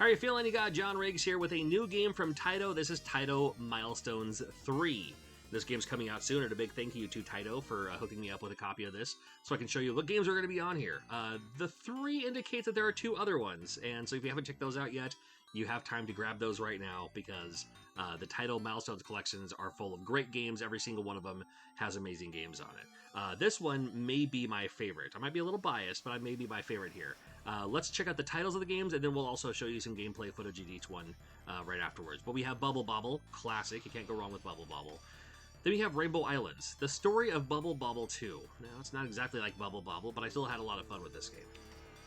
How are you feeling? You got John Riggs here with a new game from Taito. This is Taito Milestones 3. This game's coming out soon, and a big thank you to Taito for hooking me up with a copy of this so I can show you what games are going to be on here. The 3 indicates that there are 2 other ones, and so if you haven't checked those out yet, you have time to grab those right now because the Taito Milestones collections are full of great games. Every single one of them has amazing games on it. This one may be my favorite. I might be a little biased, but I may be my favorite here. Let's check out the titles of the games, and then we'll also show you some gameplay footage of each one right afterwards. But we have Bobble, classic. You can't go wrong with Bobble. Then we have Rainbow Islands, the story of Bobble 2. Now, it's not exactly like Bobble, but I still had a lot of fun with this game.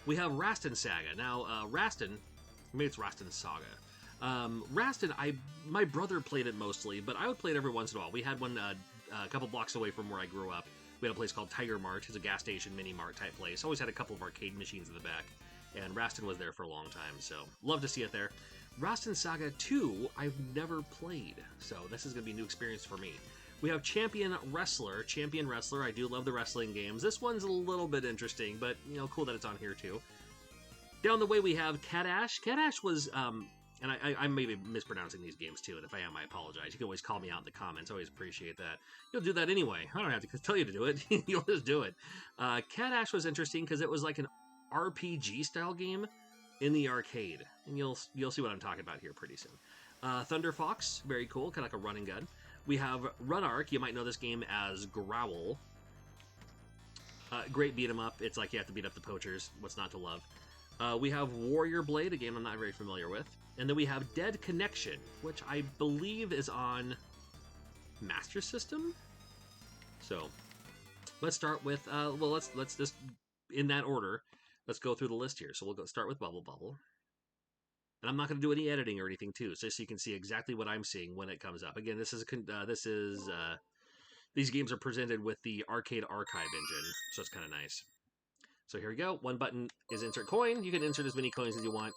We have Rastan Saga. Now, Rastan, maybe it's Rastan Saga. Rastan, my brother played it mostly, but I would play it every once in a while. We had one a couple blocks away from where I grew up. We had a place called Tiger Mart. It's a gas station, mini mart type place. Always had a couple of arcade machines in the back, and Rastan was there for a long time, so love to see it there. Rastan Saga 2, I've never played, so this is going to be a new experience for me. We have Champion Wrestler. I do love the wrestling games. This one's a little bit interesting, but, you know, cool that it's on here, too. Down the way, we have Cadash. Cadash was, and I may be mispronouncing these games, too, and if I am, I apologize. You can always call me out in the comments. I always appreciate that. You'll do that anyway. I don't have to tell you to do it. You'll just do it. Cadash was interesting because it was like an RPG-style game in the arcade, and you'll see what I'm talking about here pretty soon. Thunder Fox, very cool, kind of like a run and gun. We have Run Arc. You might know this game as Growl. Great beat 'em up. It's like you have to beat up the poachers. What's not to love? We have Warrior Blade, a game I'm not very familiar with. And then we have Dead Connection, which I believe is on Master System. So let's start with, let's just, in that order, let's go through the list here. So we'll start with Bobble. And I'm not going to do any editing or anything, too, so you can see exactly what I'm seeing when it comes up. Again, these games are presented with the Arcade Archive engine, so it's kind of nice. So here we go. One button is insert coin. You can insert as many coins as you want.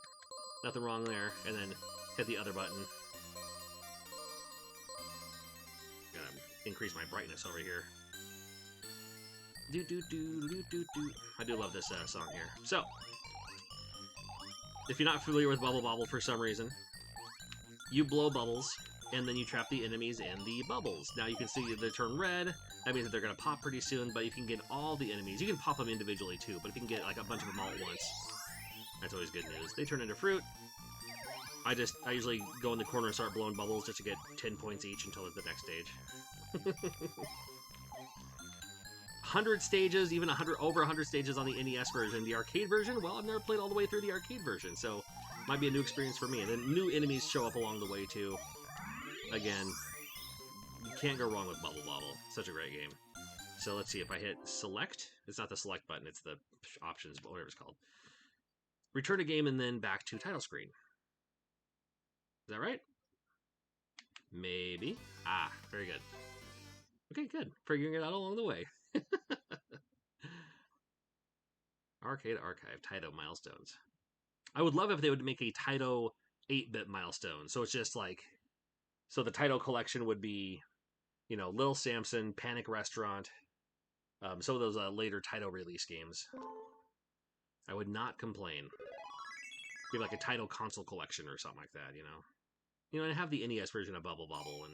Nothing wrong there. And then hit the other button. Gotta increase my brightness over here. I do love this song here. So, if you're not familiar with Bobble for some reason, you blow bubbles, and then you trap the enemies in the bubbles. Now you can see they turn red. That means that they're going to pop pretty soon, but you can get all the enemies. You can pop them individually too, but if you can get like a bunch of them all at once, that's always good news. They turn into fruit. I usually go in the corner and start blowing bubbles just to get 10 points each until the next stage. 100 stages, even over 100 stages on the NES version. The arcade version, well, I've never played all the way through the arcade version, so might be a new experience for me. And then new enemies show up along the way, too. Again, you can't go wrong with Bobble. Such a great game. So let's see, if I hit select, it's not the select button, it's the options, but whatever it's called. Return to game and then back to title screen. Is that right? Maybe. Ah, very good. Okay, good. Figuring it out along the way. Arcade Archive, Taito Milestones. I would love if they would make a Taito 8-bit milestone. So it's just like, so the Taito collection would be, you know, Little Samson, Panic Restaurant, some of those later Taito release games. I would not complain. Give like a Taito console collection or something like that, you know. You know, I have the NES version of Bobble, and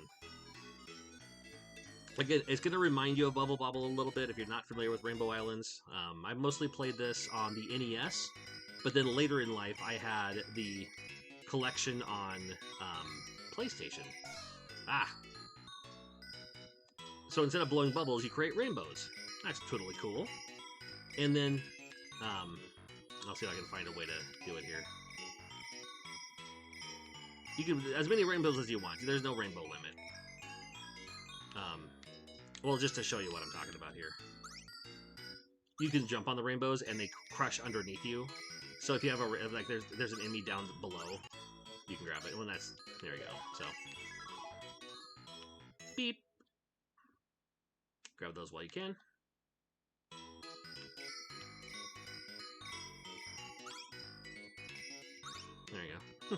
again, it's going to remind you of Bobble a little bit if you're not familiar with Rainbow Islands. I mostly played this on the NES, but then later in life, I had the collection on PlayStation. So instead of blowing bubbles, you create rainbows. That's totally cool. And then, I'll see if I can find a way to do it here. You can as many rainbows as you want. There's no rainbow limit. Well, just to show you what I'm talking about here. You can jump on the rainbows and they crush underneath you. So if you have like there's an enemy down below, you can grab it. Well, there you go. So beep. Grab those while you can. There you go.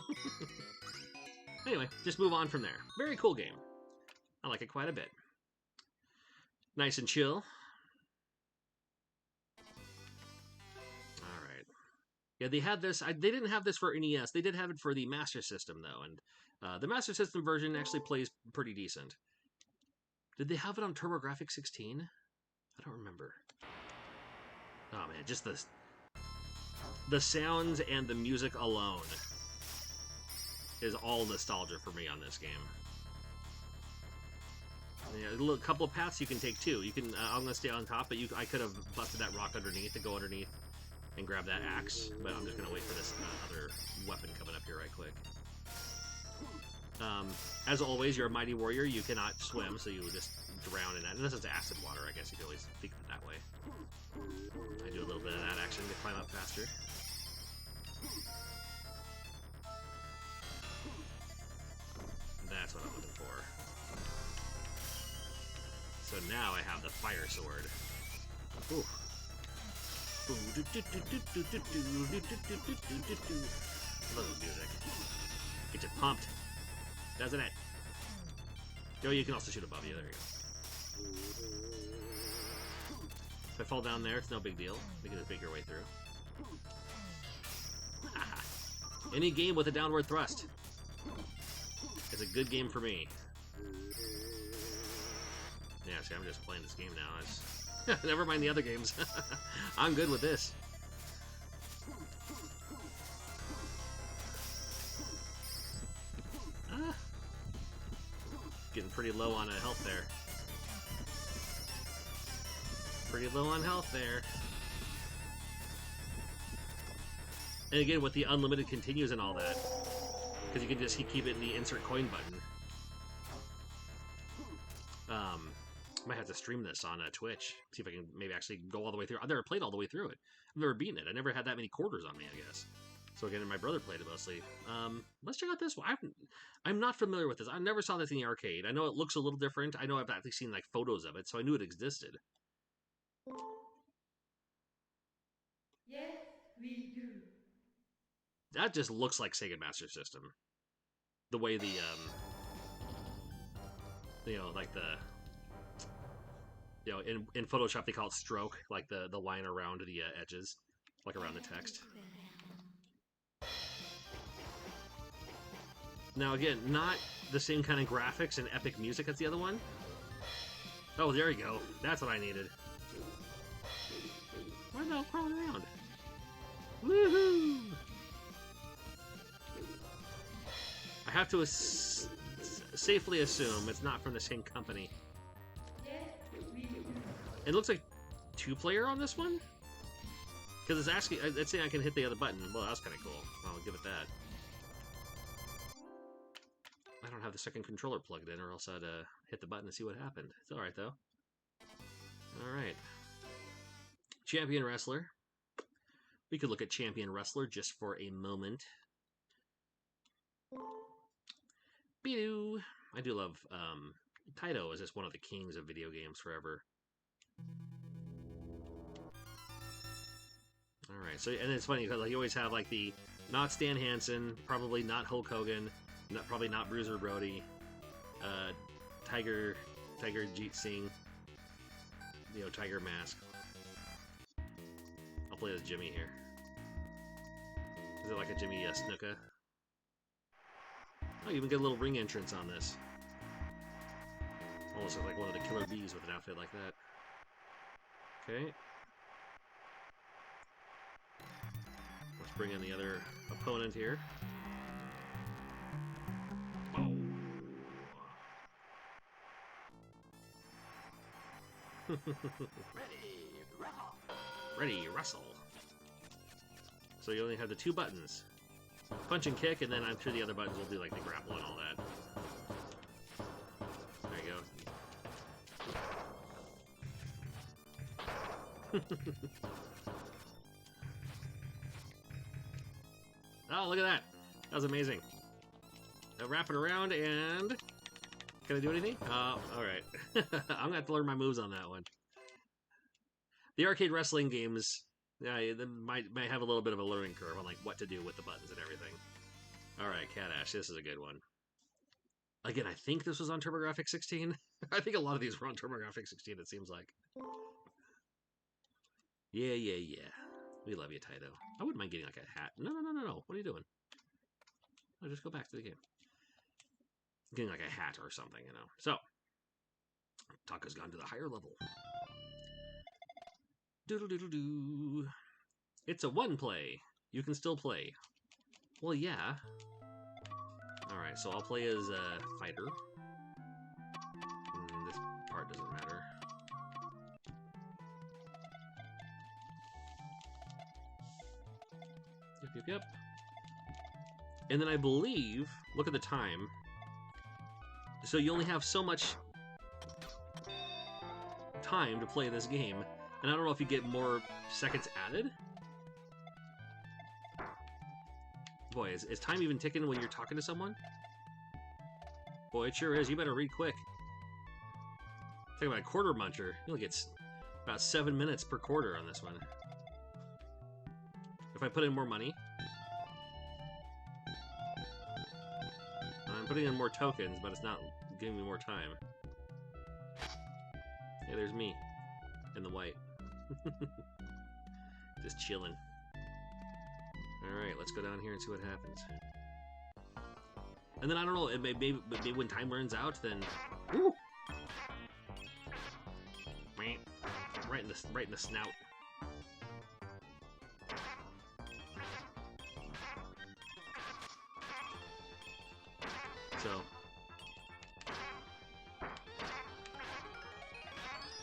Anyway, just move on from there. Very cool game. I like it quite a bit. Nice and chill. Alright. Yeah, they had this. They didn't have this for NES. They did have it for the Master System though, and the Master System version actually plays pretty decent. Did they have it on TurboGrafx 16? I don't remember. Oh man, just the sounds and the music alone is all nostalgia for me on this game. Yeah, a couple of paths you can take too. You can. I'm gonna stay on top, but I could have busted that rock underneath to go underneath and grab that axe. But I'm just gonna wait for this other weapon coming up here right quick. As always, you're a mighty warrior. You cannot swim, so you just drown in that. And this is acid water, I guess you could always think of it that way. I do a little bit of that action to climb up faster. That's what I'm looking for. So now I have the fire sword. Ooh. Love the music. Get you pumped. Doesn't it? Oh, you can also shoot above you. There you go. If I fall down there, it's no big deal. You can just make your way through. Any game with a downward thrust is a good game for me. Yeah, see, I'm just playing this game now. Never mind the other games. I'm good with this. Getting pretty low on health there. Pretty low on health there. And again, with the unlimited continues and all that, because you can just keep it in the insert coin button. Might have to stream this on Twitch. See if I can maybe actually go all the way through. I've never played all the way through it. I've never beaten it. I never had that many quarters on me, I guess. So again, my brother played it mostly. Let's check out this one. I'm not familiar with this. I never saw this in the arcade. I know it looks a little different. I know I've actually seen like photos of it, so I knew it existed. Yes, we do. That just looks like Sega Master System. The way the like the in Photoshop they call it stroke, like the line around the edges, like around the text. Now again, not the same kind of graphics and epic music as the other one. Oh, there you go. That's what I needed. Why are they all crawling around? Woohoo! I have to safely assume it's not from the same company. It looks like 2-player on this one? Because it's asking, it's saying I can hit the other button. Well, that's kind of cool. I'll give it that. I don't have the second controller plugged in, or else I'd hit the button to see what happened. It's alright, though. Alright. Champion Wrestler. We could look at Champion Wrestler just for a moment. Bidoo! I do love, Taito is just one of the kings of video games forever. Alright, so, and it's funny, because like, you always have, like, the, not Stan Hansen, probably not Hulk Hogan, probably not Bruiser Brody, Tiger Jeet Singh, Tiger Mask. I'll play as Jimmy here. Is it like a Jimmy Snuka? Oh, you even get a little ring entrance on this. Almost like one of the Killer Bees with an outfit like that. Okay. Let's bring in the other opponent here. Whoa. Ready, wrestle. So you only have the 2 buttons. Punch and kick, and then I'm sure the other buttons will do like the grapple and all that. There you go. Oh, look at that. That was amazing. Now wrap it around and... Can I do anything? Alright. I'm gonna have to learn my moves on that one. The arcade wrestling games, yeah, they might have a little bit of a learning curve on like what to do with the buttons and everything. Alright, Cadash, this is a good one. Again, I think this was on TurboGrafx 16. I think a lot of these were on TurboGrafx 16, it seems like. Yeah. We love you, Taito. I wouldn't mind getting like a hat. No, no, no, no, no. What are you doing? I'll just go back to the game. Getting like a hat or something, you know. So, Taka's gone to the higher level. Doodle doodle doo. It's a one play. You can still play. Well, yeah. Alright, so I'll play as a fighter. This part doesn't matter. Yep, yep, yep. And then I believe, look at the time. So you only have so much time to play this game. And I don't know if you get more seconds added. Boy, is time even ticking when you're talking to someone? Boy, it sure is. You better read quick. Talking about a quarter muncher. You only get about 7 minutes per quarter on this one. If I put in more money... I'm putting in more tokens, but it's not giving me more time. Hey, there's me. In the white. Just chilling. Alright, let's go down here and see what happens. And then, I don't know, maybe when time runs out, then... Woo! Right in the snout. So...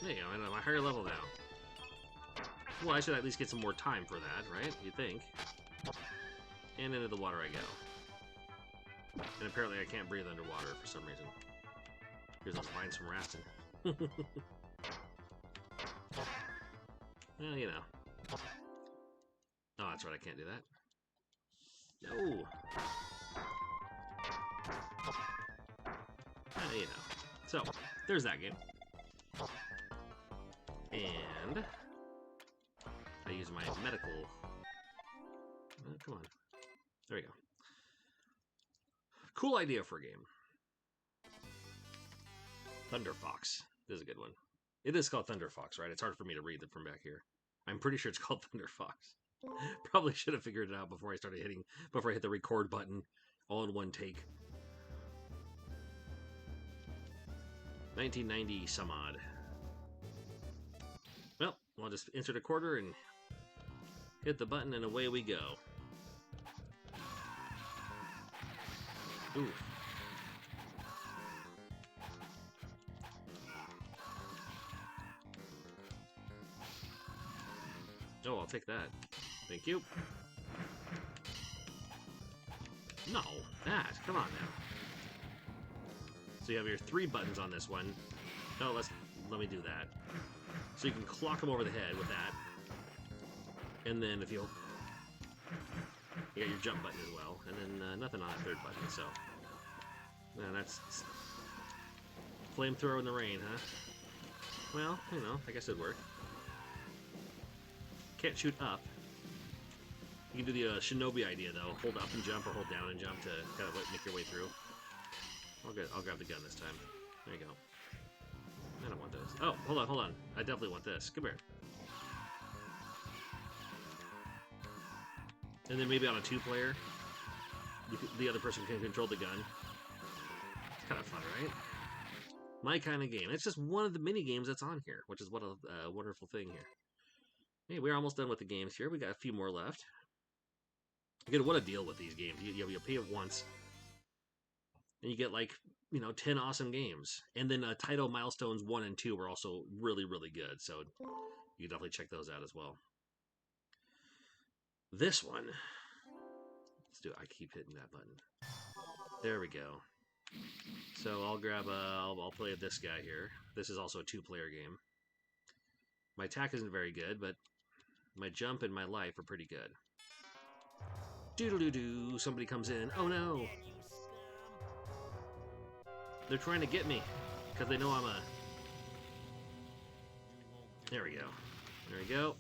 There you go, I'm at my higher level now. Well, I should at least get some more time for that, right? You'd think. And into the water I go. And apparently I can't breathe underwater for some reason. Here's those vines from Rastan. Well, you know. Oh, that's right, I can't do that. No! You know. So, there's that game. And... I use my medical... Oh, come on. There we go. Cool idea for a game. Thunder Fox. This is a good one. It is called Thunder Fox, right? It's hard for me to read it from back here. I'm pretty sure it's called Thunder Fox. Probably should have figured it out before I hit the record button all in one take. 1990 some odd. Well, I'll just insert a quarter and hit the button and away we go. Ooh. Oh, I'll take that. Thank you. No, that. Come on now. So you have your 3 buttons on this one. No, let me do that. So you can clock them over the head with that. And then if you got your jump button as well. And then nothing on that 3rd button, so. Man, that's flamethrower in the rain, huh? Well, you know, I guess it'd work. Can't shoot up. You can do the shinobi idea though. Hold up and jump, or hold down and jump to kind of make your way through. I'll grab the gun this time. There you go. I don't want those. Oh, hold on. I definitely want this. Come here. And then maybe on a 2-player, the other person can control the gun. It's kind of fun, right? My kind of game. It's just one of the mini games that's on here, which is what a wonderful thing here. Hey, we're almost done with the games here. We got a few more left. Again, what a deal with these games. You pay it once, and you get like, 10 awesome games. And then Taito Milestones 1 and 2 were also really, really good. So you can definitely check those out as well. This one, let's do it. I keep hitting that button. There we go. So I'll grab I'll play this guy here. This is also a 2-player game. My attack isn't very good, but my jump and my life are pretty good. Doodle-doo-doo, somebody comes in. Oh no! They're trying to get me, because they know I'm a... There we go. There we go.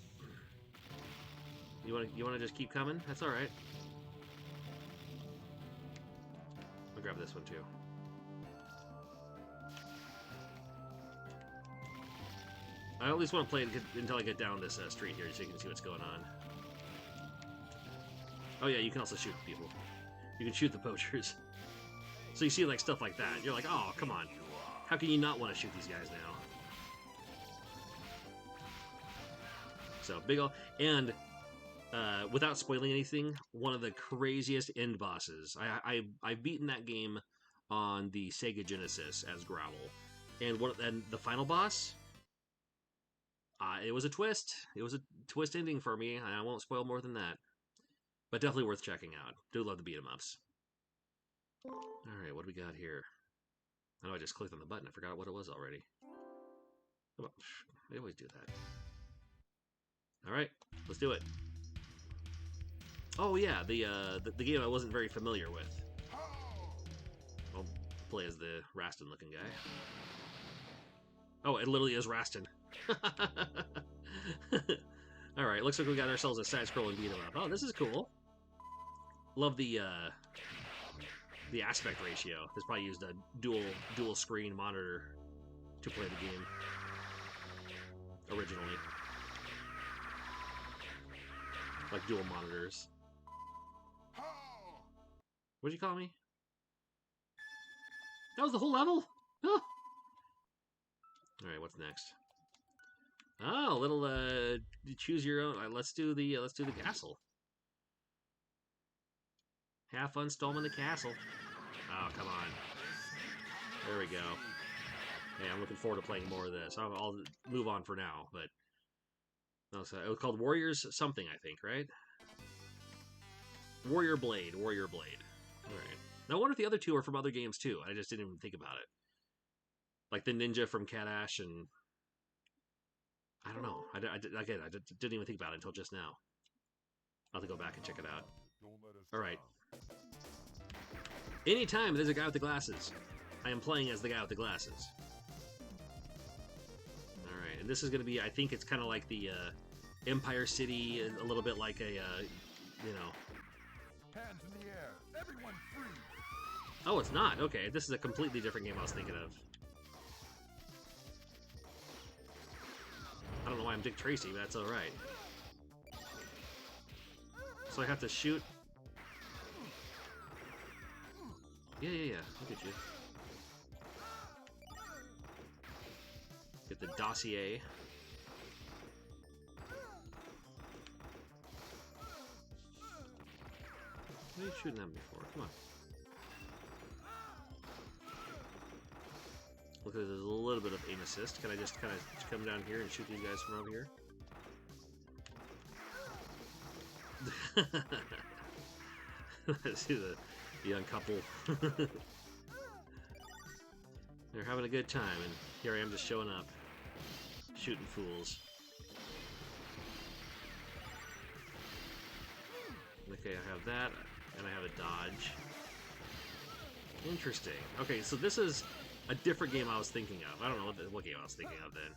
You wanna just keep coming? That's alright. I'll grab this one too. I at least want to play it until I get down this street here so you can see what's going on. Oh yeah, you can also shoot people. You can shoot the poachers. So you see like stuff like that. You're like, oh, come on. How can you not want to shoot these guys now? So big ol' and without spoiling anything, one of the craziest end bosses. I've beaten that game on the Sega Genesis as Growl, and the final boss. It was a twist. It was a twist ending for me, and I won't spoil more than that. But definitely worth checking out. Do love the beat 'em ups. All right, what do we got here? I know I just clicked on the button. I forgot what it was already. Oh, I always do that. All right, let's do it. Oh yeah, the game I wasn't very familiar with. I'll play as the Rastan looking guy. Oh, it literally is Rastan. All right, looks like we got ourselves a side-scrolling beat 'em up. Oh, this is cool. Love the aspect ratio. This probably used a dual screen monitor to play the game originally, like dual monitors. What'd you call me? That was the whole level? Oh. Alright, what's next? Oh, a little choose your own. Let's do the castle. Have fun storming the castle. Oh, come on. There we go. Hey, I'm looking forward to playing more of this. I'll move on for now, but it was called Warriors something, I think, right? Warrior Blade. All right. Now, I wonder if the other two are from other games too. I just didn't even think about it. Like the ninja from Cadash, and I don't know. I didn't even think about it until just now. I'll have to go back and check it out. All right. Anytime there's a guy with the glasses, I am playing as the guy with the glasses. All right, and this is going to be, I think it's kind of like the Empire City, a little bit like a, you know. Hands in the air, everyone free. Oh, it's not. Okay, this is a completely different game I was thinking of. I don't know why I'm Dick Tracy, but that's all right. So I have to shoot. Yeah. Look at you. Get the dossier. What are you shooting at me for? Come on. Look, there's a little bit of aim assist. Can I just kind of come down here and shoot these guys from over here? See the young couple. They're having a good time, and here I am just showing up, shooting fools. Okay, I have that, and I have a dodge. Interesting. Okay, so this is a different game I was thinking of. I don't know what game I was thinking of then.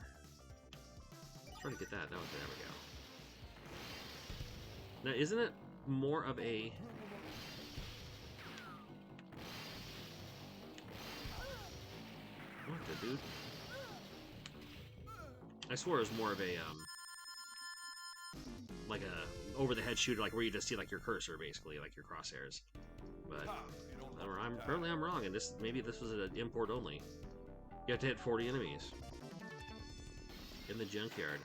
Let's try to get that. There we go. Now, isn't it more of a... What the dude? I swore it was more of a, like a over-the-head shooter, like where you just see like your cursor, basically, like your crosshairs. But apparently I'm wrong, and maybe this was an import only. You have to hit 40 enemies in the junkyard.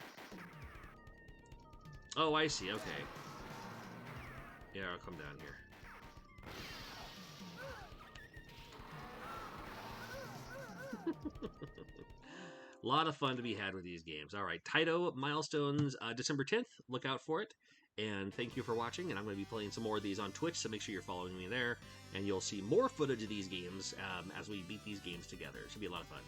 Oh, I see. Okay. Yeah, I'll come down here. A lot of fun to be had with these games. All right, Taito Milestones, December 10th. Look out for it. And thank you for watching. And I'm going to be playing some more of these on Twitch, so make sure you're following me there. And you'll see more footage of these games as we beat these games together. It should be a lot of fun.